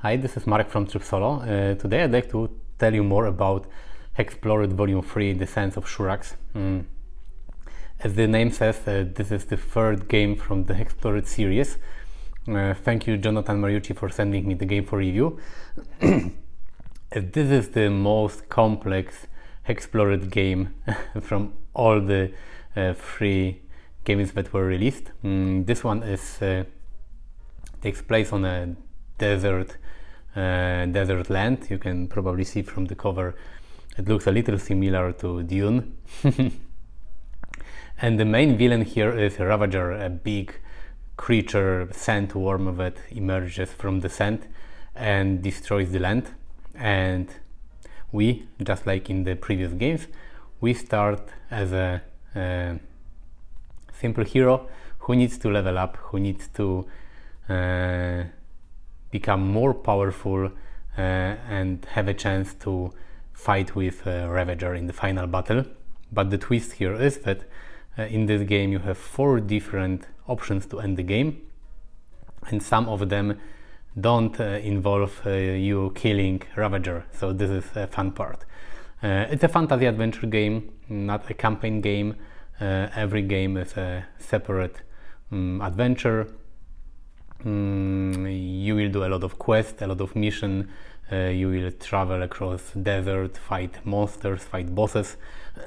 Hi, this is Marek from Tryb. Today I'd like to tell you more about HEXplore It Volume III, the Sands of Shurax. As the name says, this is the third game from the HEXplore It series. Thank you, Jonathan Mariucci, for sending me the game for review. This is the most complex HEXplore It game from all the three games that were released. This one takes place on a desert land. You can probably see from the cover it looks a little similar to Dune. And the main villain here is a Ravager, a big creature, sandworm that emerges from the sand and destroys the land. And we, just like in the previous games, we start as a simple hero who needs to level up, who needs to become more powerful and have a chance to fight with Ravager in the final battle. But the twist here is that in this game you have 4 different options to end the game, and some of them don't involve you killing Ravager, so this is a fun part. It's a fantasy adventure game, not a campaign game. Every game is a separate adventure. You will do a lot of quests, a lot of mission. You will travel across desert, fight monsters, fight bosses,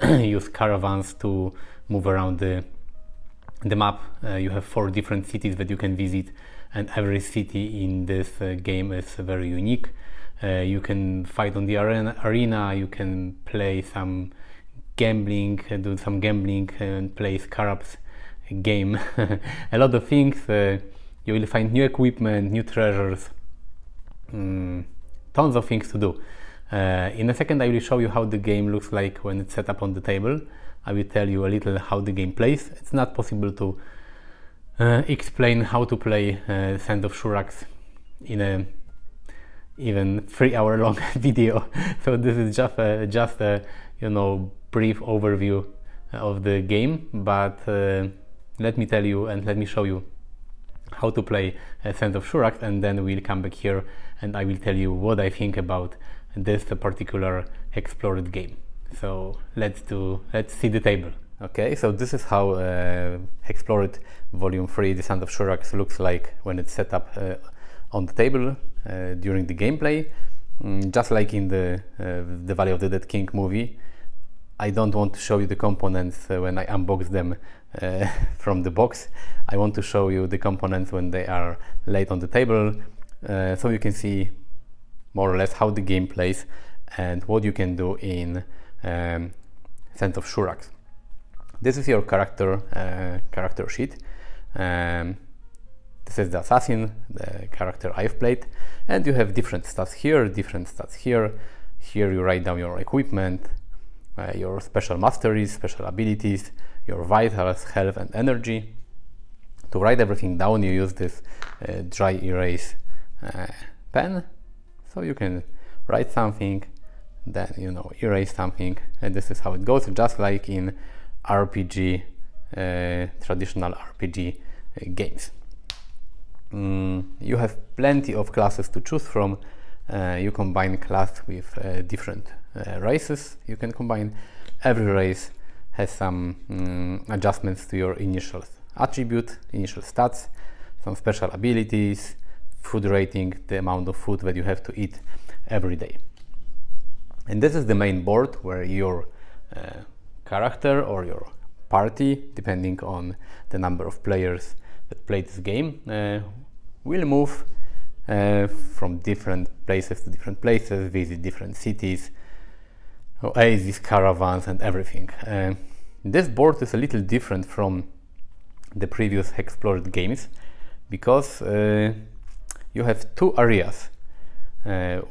use caravans to move around the map. You have 4 different cities that you can visit, and every city in this game is very unique. You can fight on the arena, you can play some gambling, do some gambling and play Scarab's game. A lot of things. You will find new equipment, new treasures, tons of things to do. In a second I will show you how the game looks like when it's set up on the table. I will tell you a little how the game plays. It's not possible to explain how to play Sands of Shurax in a even 3-hour long video. So this is just a brief overview of the game, but let me tell you and let me show you how to play Sands of Shurax, and then we'll come back here and I will tell you what I think about this particular HEXplore It game. So let's see the table. Okay, so this is how HEXplore It Volume 3, the Sands of Shurax looks like when it's set up on the table during the gameplay. Just like in the Valley of the Dead King movie, I don't want to show you the components when I unbox them from the box. I want to show you the components when they are laid on the table, so you can see more or less how the game plays and what you can do in Sands of Shurax. This is your character sheet. This is the assassin, the character I've played, and you have different stats here, different stats here. Here you write down your equipment, your special masteries, special abilities, your vitals, health and energy. To write everything down you use this dry erase pen, so you can write something, then erase something, and this is how it goes, just like in RPG, traditional RPG games. You have plenty of classes to choose from. You combine class with different races. You can combine. Every race has some adjustments to your initial attribute, initial stats, some special abilities, food rating, the amount of food that you have to eat every day. And this is the main board where your character or your party, depending on the number of players that play this game, will move from different places to different places, visit different cities, oases, caravans and everything. This board is a little different from the previous HEXplore It games because you have 2 areas.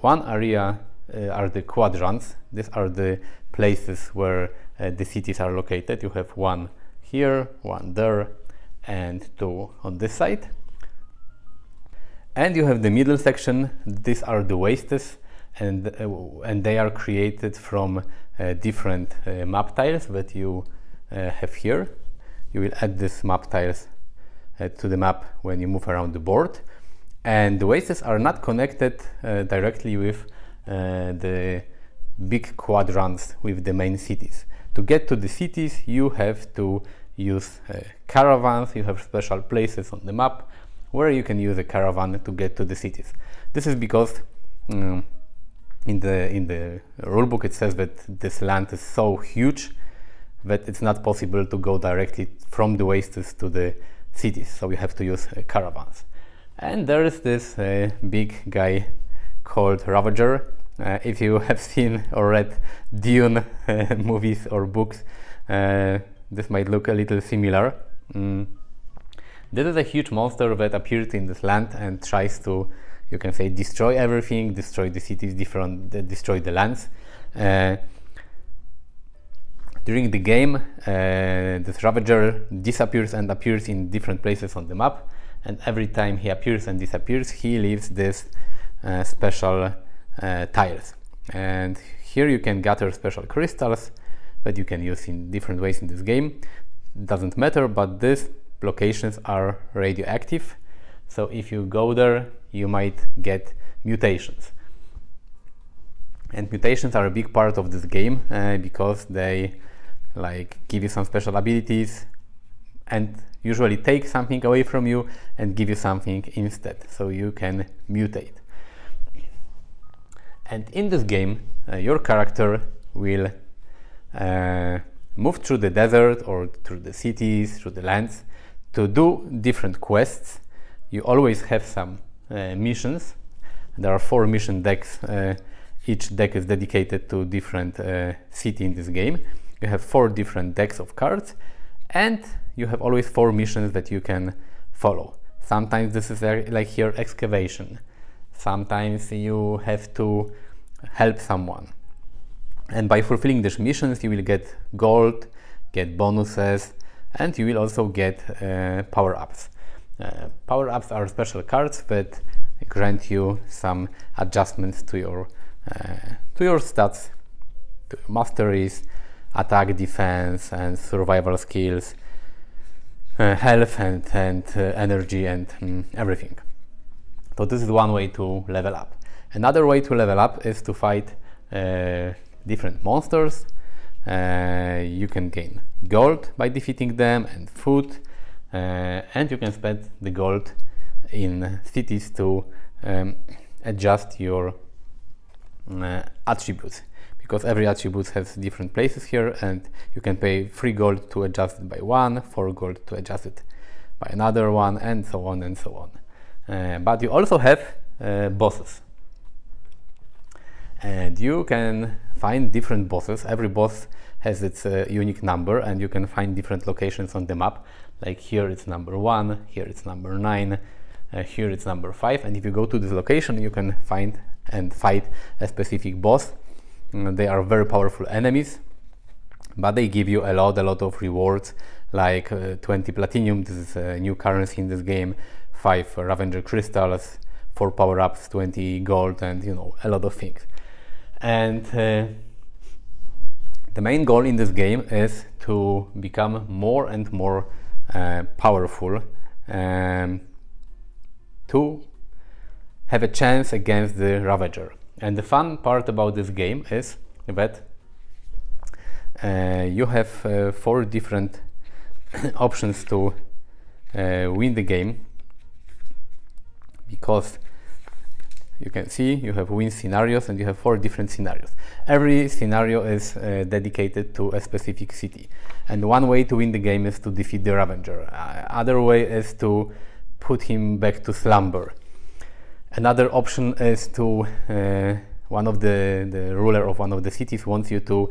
One area are the quadrants. These are the places where the cities are located. You have 1 here, 1 there, and 2 on this side. And you have the middle section. These are the wastes, and they are created from different map tiles that you have here. You will add these map tiles to the map when you move around the board, And the wastes are not connected directly with the big quadrants with the main cities. To get to the cities, you have to use caravans. You have special places on the map where you can use a caravan to get to the cities. This is because in the rulebook it says that this land is so huge that it's not possible to go directly from the wastes to the cities, so you have to use caravans. And there is this big guy called Ravager. If you have seen or read Dune movies or books, this might look a little similar. This is a huge monster that appears in this land and tries to, you can say, destroy everything, destroy the cities, destroy the lands. During the game, this Ravager disappears and appears in different places on the map, and every time he appears and disappears, he leaves this special tiles. And here you can gather special crystals that you can use in different ways in this game. Doesn't matter, but these locations are radioactive, so if you go there, you might get mutations. And mutations are a big part of this game because they give you some special abilities and usually take something away from you and give you something instead, so you can mutate. And in this game, your character will move through the desert or through the cities, through the lands, to do different quests. You always have some missions. There are 4 mission decks. Each deck is dedicated to different city in this game. You have 4 different decks of cards, and you have always 4 missions that you can follow. Sometimes this is like here excavation. Sometimes you have to help someone. And by fulfilling these missions, you will get gold, get bonuses, and you will also get power-ups. Power-ups are special cards that grant you some adjustments to your stats, to your masteries, attack, defense, and survival skills, health and energy and everything. So this is one way to level up. Another way to level up is to fight different monsters. You can gain gold by defeating them and food, and you can spend the gold in cities to adjust your attributes, because every attribute has different places here, and you can pay 3 gold to adjust it by 1, 4 gold to adjust it by another one, and so on and so on. But you also have bosses, and you can find different bosses. Every boss has its unique number, and you can find different locations on the map. Like here it's number 1, here it's number 9, here it's number 5, and if you go to this location, you can find and fight a specific boss. They are very powerful enemies, but they give you a lot of rewards, like 20 platinum. This is a new currency in this game, 5 Ravager crystals, 4 power-ups, 20 gold, and a lot of things. And the main goal in this game is to become more and more powerful, to have a chance against the Ravager. And the fun part about this game is that you have 4 different options to win the game, because you can see you have win scenarios and you have 4 different scenarios. Every scenario is dedicated to a specific city, and one way to win the game is to defeat the Ravager. Other way is to put him back to slumber. Another option is to one of the ruler of one of the cities wants you to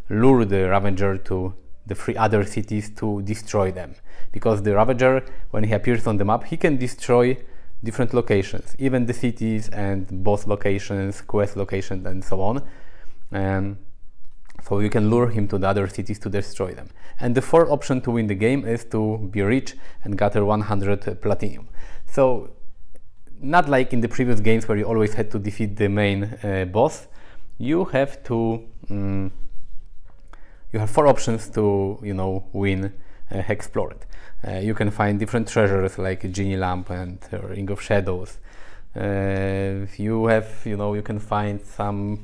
lure the Ravager to the 3 other cities to destroy them, because the Ravager, when he appears on the map, he can destroy different locations, even the cities and boss locations, quest locations, and so on. So you can lure him to the other cities to destroy them. And the 4th option to win the game is to be rich and gather 100 platinum. So not like in the previous games where you always had to defeat the main boss. You have to you have 4 options to win HEXplore It. You can find different treasures like Genie Lamp and Ring of Shadows, You have, you can find some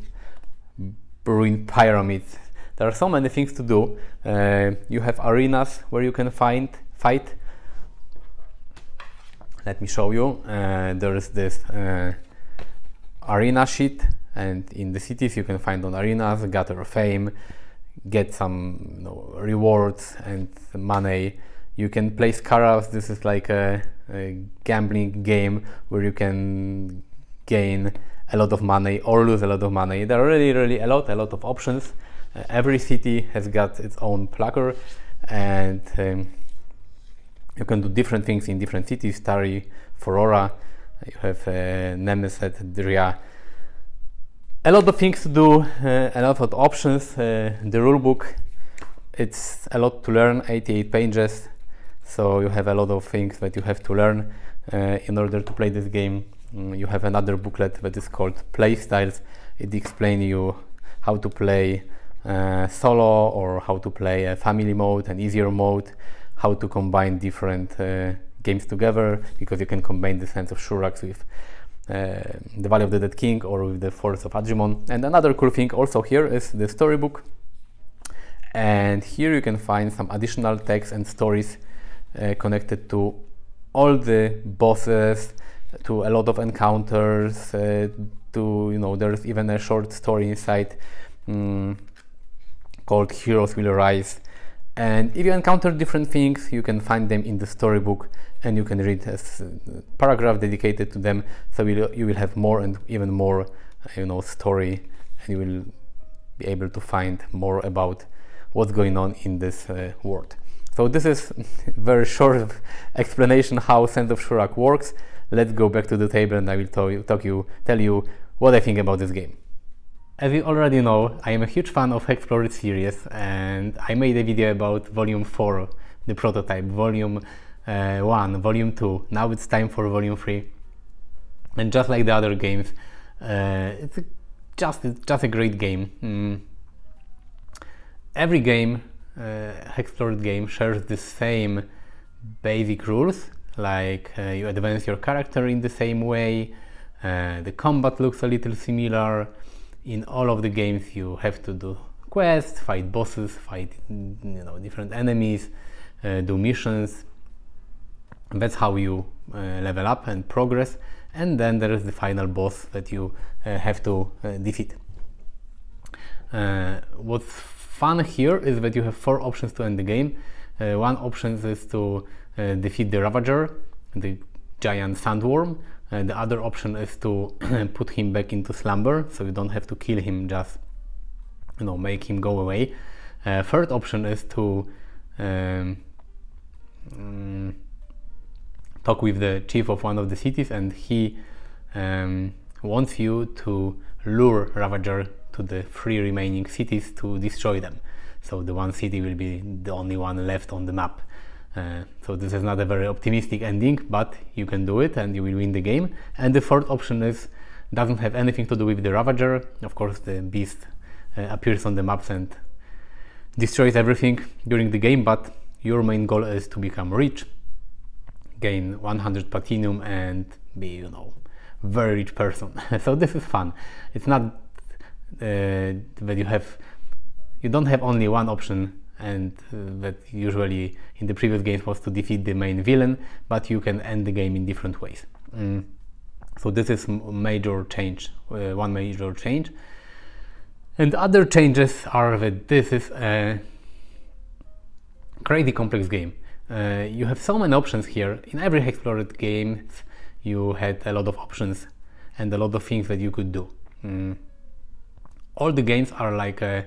ruined pyramids. There are so many things to do. You have arenas where you can fight. Let me show you. There is this arena sheet, and in the cities you can find on arenas, gather fame, get some rewards and money. You can play scarabs. This is like a gambling game where you can gain a lot of money or lose a lot of money. There are really a lot of options. Every city has got its own plugger, and you can do different things in different cities. Tari, Forora, you have Nemesis, Dria. A lot of things to do, a lot of options. The rulebook, it's a lot to learn, 88 pages. So you have a lot of things that you have to learn in order to play this game. You have another booklet that is called Play Styles. It explains you how to play solo, or how to play a family mode and easier mode, how to combine different games together, because you can combine the Sands of Shurax with the Valley of the Dead King or with the Forest of Advertisement. And another cool thing also here is the storybook, and here you can find some additional text and stories connected to all the bosses, to a lot of encounters, there's even a short story inside called Heroes Will Rise. And if you encounter different things, you can find them in the storybook, and you can read a paragraph dedicated to them. So you will have more and even more, story, and you will be able to find more about what's going on in this world. So this is very short explanation how Sands of Shurax works. Let's go back to the table, and I will tell you what I think about this game. As you already know, I am a huge fan of HEXplore It series, and I made a video about Volume 4, the prototype, Volume 1, Volume 2. Now it's time for Volume 3. And just like the other games, it's just a great game. Every game, HEXplore It game, shares the same basic rules, like you advance your character in the same way, the combat looks a little similar. In all of the games you have to do quests, fight bosses, fight different enemies, do missions. That's how you level up and progress, and then there is the final boss that you have to defeat. What's fun here is that you have 4 options to end the game. One option is to defeat the Ravager, the giant sandworm. The other option is to put him back into slumber, so you don't have to kill him, just make him go away. Third option is to talk with the chief of one of the cities, and he wants you to lure Ravager to the 3 remaining cities to destroy them. So the one city will be the only one left on the map. So this is not a very optimistic ending, but you can do it and you will win the game. And the fourth option doesn't have anything to do with the Ravager. Of course, the beast appears on the maps and destroys everything during the game, but your main goal is to become rich, gain 100 platinum and be, very rich person. So this is fun. It's not that you don't have only one option, and that usually in the previous games was to defeat the main villain, but you can end the game in different ways. So this is major change, one major change. And other changes are that this is a crazy complex game. You have so many options here. In every HEXplore It game you had a lot of options and a lot of things that you could do. All the games are like a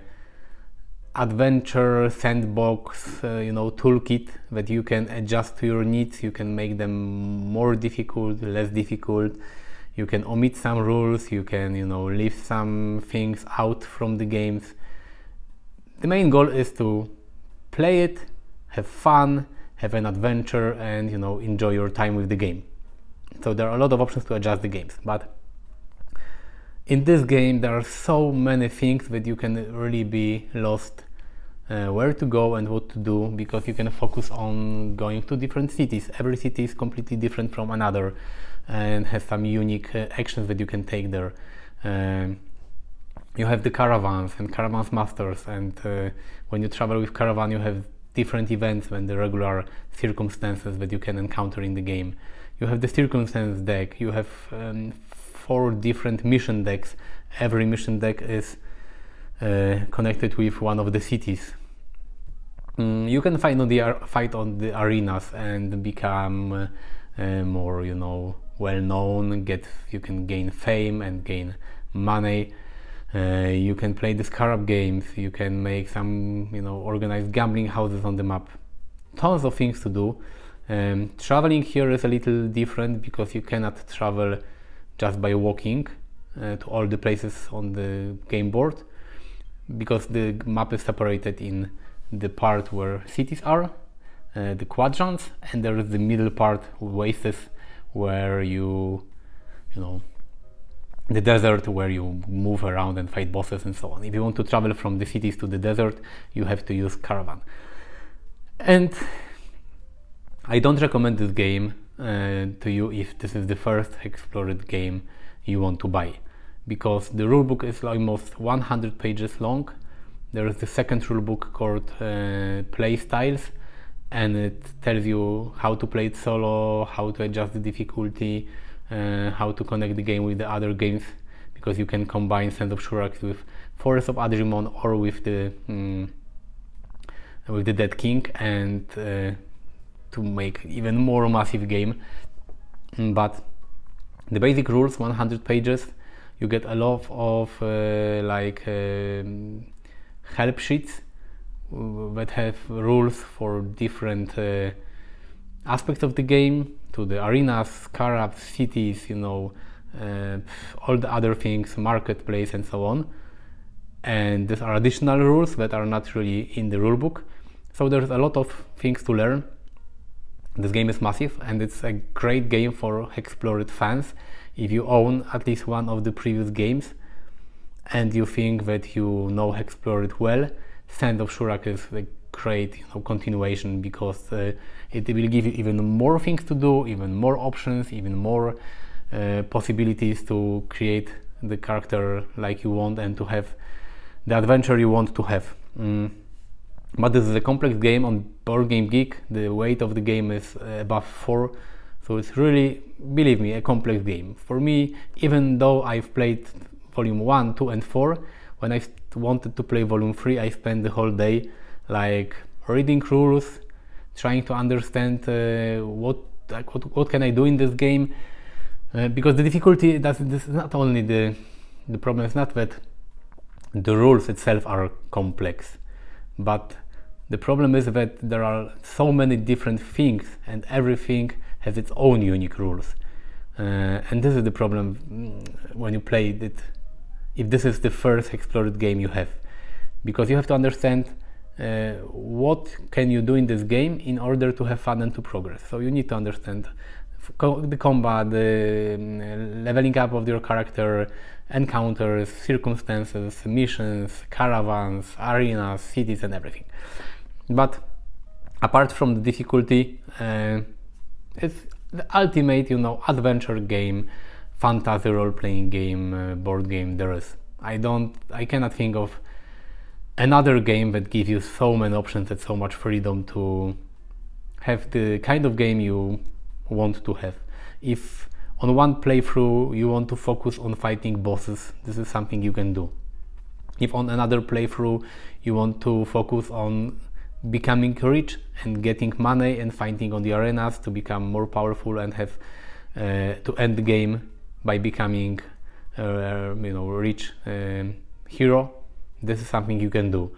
adventure sandbox, toolkit that you can adjust to your needs. You can make them more difficult, less difficult. You can omit some rules. You can, leave some things out from the games. The main goal is to play it, have fun, have an adventure, and enjoy your time with the game. So there are a lot of options to adjust the games, but in this game there are so many things that you can really be lost where to go and what to do, because you can focus on going to different cities. Every city is completely different from another and has some unique actions that you can take there. You have the caravans and caravans masters, and when you travel with caravan you have different events than the regular circumstances that you can encounter in the game. You have the circumstance deck, you have 4 different mission decks. Every mission deck is connected with one of the cities. You can fight on the arenas and become more, you know, well known. You can gain fame and gain money. You can play the scarab games. You can make some, you know, organized gambling houses on the map. Tons of things to do. Traveling here is a little different because you cannot travel just by walking to all the places on the game board, because the map is separated in the part where cities are, the quadrants, and there is the middle part, oasis, where you know, the desert, where you move around and fight bosses and so on. If you want to travel from the cities to the desert, you have to use caravan. And I don't recommend this game to you if this is the first HEXplore It game you want to buy, because the rulebook is almost 100 pages long. There is the second rulebook called Play Styles, and it tells you how to play it solo, how to adjust the difficulty, how to connect the game with the other games, because you can combine Sands of Shurax with Forest of Advertisement or with the Dead King, and to make even more massive game. But the basic rules, 100 pages. You get a lot of help sheets that have rules for different aspects of the game, to the arenas, scarabs, cities, you know, all the other things, marketplace and so on. And these are additional rules that are not really in the rulebook. So there's a lot of things to learn. This game is massive, and it's a great game for HEXplore It fans. If you own at least one of the previous games and you think that you know HEXplore It well, Sands of Shurax is a great, you know, continuation, because it will give you even more things to do, even more options, even more possibilities to create the character like you want and to have the adventure you want to have. But this is a complex game. On Board Game Geek, the weight of the game is above 4, so it's really, believe me, a complex game. For me, even though I've played Volume 1, 2 and 4, when I wanted to play Volume 3, I spent the whole day like reading rules, trying to understand what can I do in this game, because the difficulty, this is not only the problem is not that the rules itself are complex, but the problem is that there are so many different things and everything has its own unique rules. And this is the problem when you play it, if this is the first HEXplore It game you have, because you have to understand what can you do in this game in order to have fun and to progress. So you need to understand the combat, the leveling up of your character, encounters, circumstances, missions, caravans, arenas, cities and everything. But apart from the difficulty, it's the ultimate, you know, adventure game, fantasy role-playing game, board game there is. I cannot think of another game that gives you so many options and so much freedom to have the kind of game you want to have. If on one playthrough you want to focus on fighting bosses, this is something you can do. If on another playthrough you want to focus on becoming rich and getting money and fighting on the arenas to become more powerful and have to end the game by becoming you know, rich hero, this is something you can do.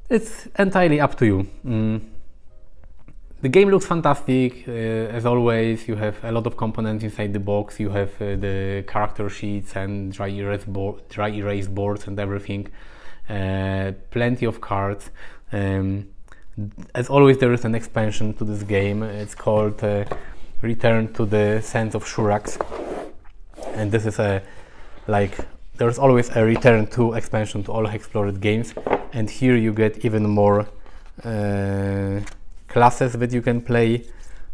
It's entirely up to you. The game looks fantastic, as always. You have a lot of components inside the box. You have the character sheets and dry erase boards and everything. Plenty of cards. As always, there is an expansion to this game. It's called Return to the Sands of Shurax, and this is a there's always a Return to expansion to all HEXplore It games. and here you get even more classes that you can play.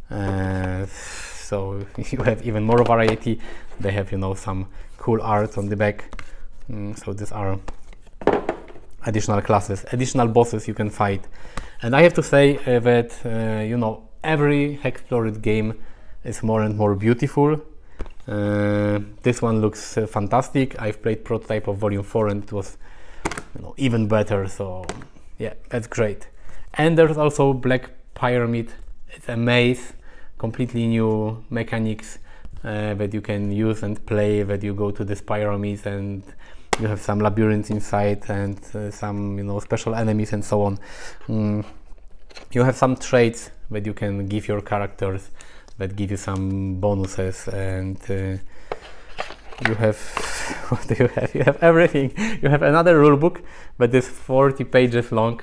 So you have even more variety. They have, you know, some cool art on the back. So these are additional classes, additional bosses you can fight. And I have to say that you know, every HEXplore It game is more and more beautiful. This one looks fantastic. I've played prototype of Volume 4 and it was, you know, even better. So yeah, that's great. And there's also Black Pyramid. It's a maze, completely new mechanics that you can use and play. That you go to these pyramids and you have some labyrinths inside and some, you know, special enemies and so on. You have some traits that you can give your characters that give you some bonuses, and you have what do you have? You have everything. You have another rulebook that is 40 pages long,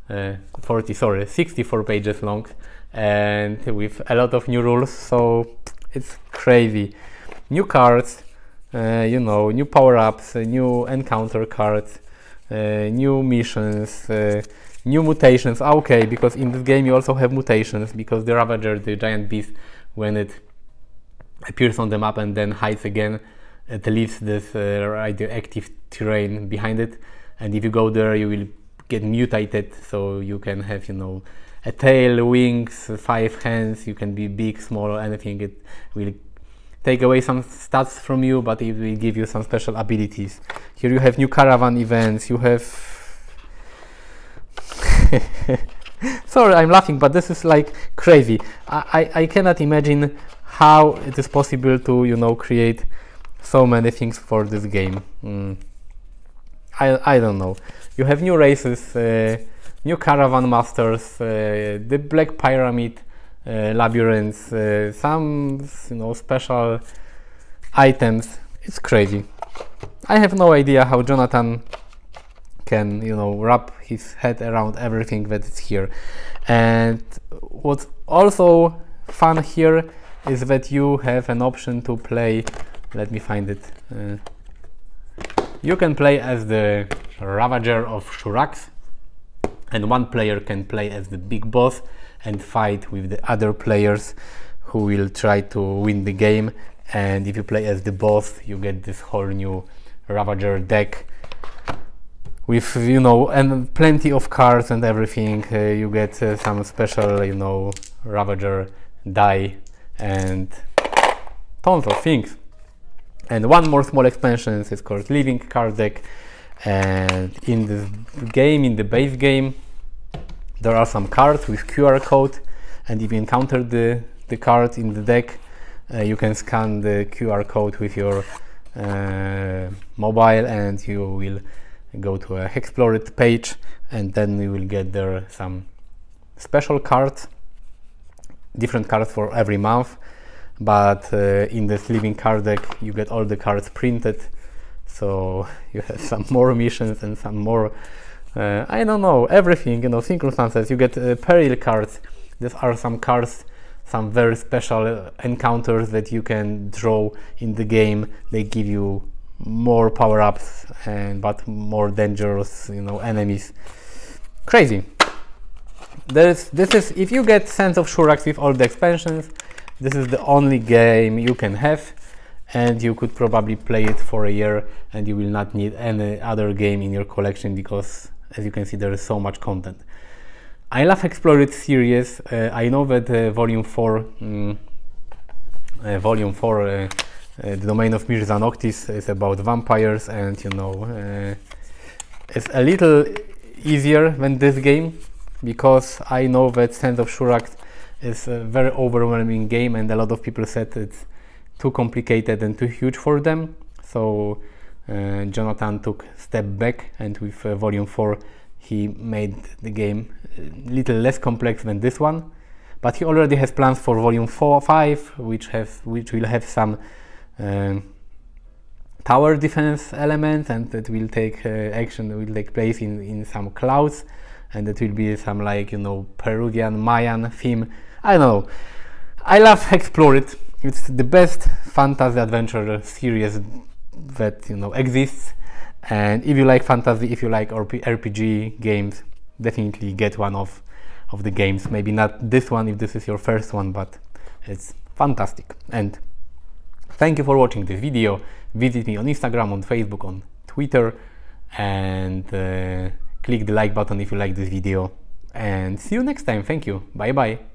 64 pages long, and with a lot of new rules. So it's crazy. New cards, you know, new power-ups, new encounter cards, new missions, new mutations. Okay, because in this game you also have mutations, because the Ravager, the giant beast, when it appears on the map and then hides again, it leaves this radioactive terrain behind it, and if you go there you will get mutated, so you can have, you know, a tail, wings, 5 hands, you can be big, small, or anything. It will take away some stats from you, but it will give you some special abilities. Here you have new caravan events, you have sorry, I'm laughing, but this is like crazy. I cannot imagine how it is possible to, you know, create so many things for this game. I don't know. You have new races, new caravan masters, the Black Pyramid labyrinths, some, you know, special items. It's crazy. I have no idea how Jonathan can, you know, wrap his head around everything that is here. And what's also fun here is that you have an option to play. Let me find it. You can play as the Ravager of Shurax, and one player can play as the big boss and fight with the other players who will try to win the game. And if you play as the boss, you get this whole new Ravager deck with, you know, and plenty of cards and everything. You get some special, you know, Ravager die and tons of things. And one more small expansion is called Living Card Deck. And in this game, in the base game, there are some cards with QR code, and if you encounter the card in the deck, you can scan the QR code with your mobile, and you will go to a HEXplore It page, and then you will get there some special cards, different cards for every month. But in this living card deck you get all the cards printed, so you have some more missions and some more I don't know, everything, you know, circumstances. You get peril cards. These are some cards, some very special encounters that you can draw in the game. They give you more power-ups and but more dangerous, you know, enemies. Crazy. This is, if you get Sands of Shurax with all the expansions, this is the only game you can have, and you could probably play it for a year and you will not need any other game in your collection, because as you can see there is so much content. I love HEXplore It series. I know that Volume 4, the domain of Mirza Noctis, is about vampires, and you know, it's a little easier than this game, because I know that Sands of Shurax is a very overwhelming game, and a lot of people said it's too complicated and too huge for them. So Jonathan took a step back, and with Volume 4 he made the game a little less complex than this one. But he already has plans for Volume 5, which will have some tower defense elements, and that will take action, will take place in some clouds, and it will be some, like, you know, Peruvian Mayan theme. I don't know. I love HEXplore It. It's the best fantasy adventure series that, you know, exists, And if you like fantasy, if you like RPG games, definitely get one of the games. Maybe not this one if this is your first one, but it's fantastic. And thank you for watching this video. Visit me on Instagram, on Facebook, on Twitter, and click the like button if you like this video. And see you next time. Thank you. Bye bye.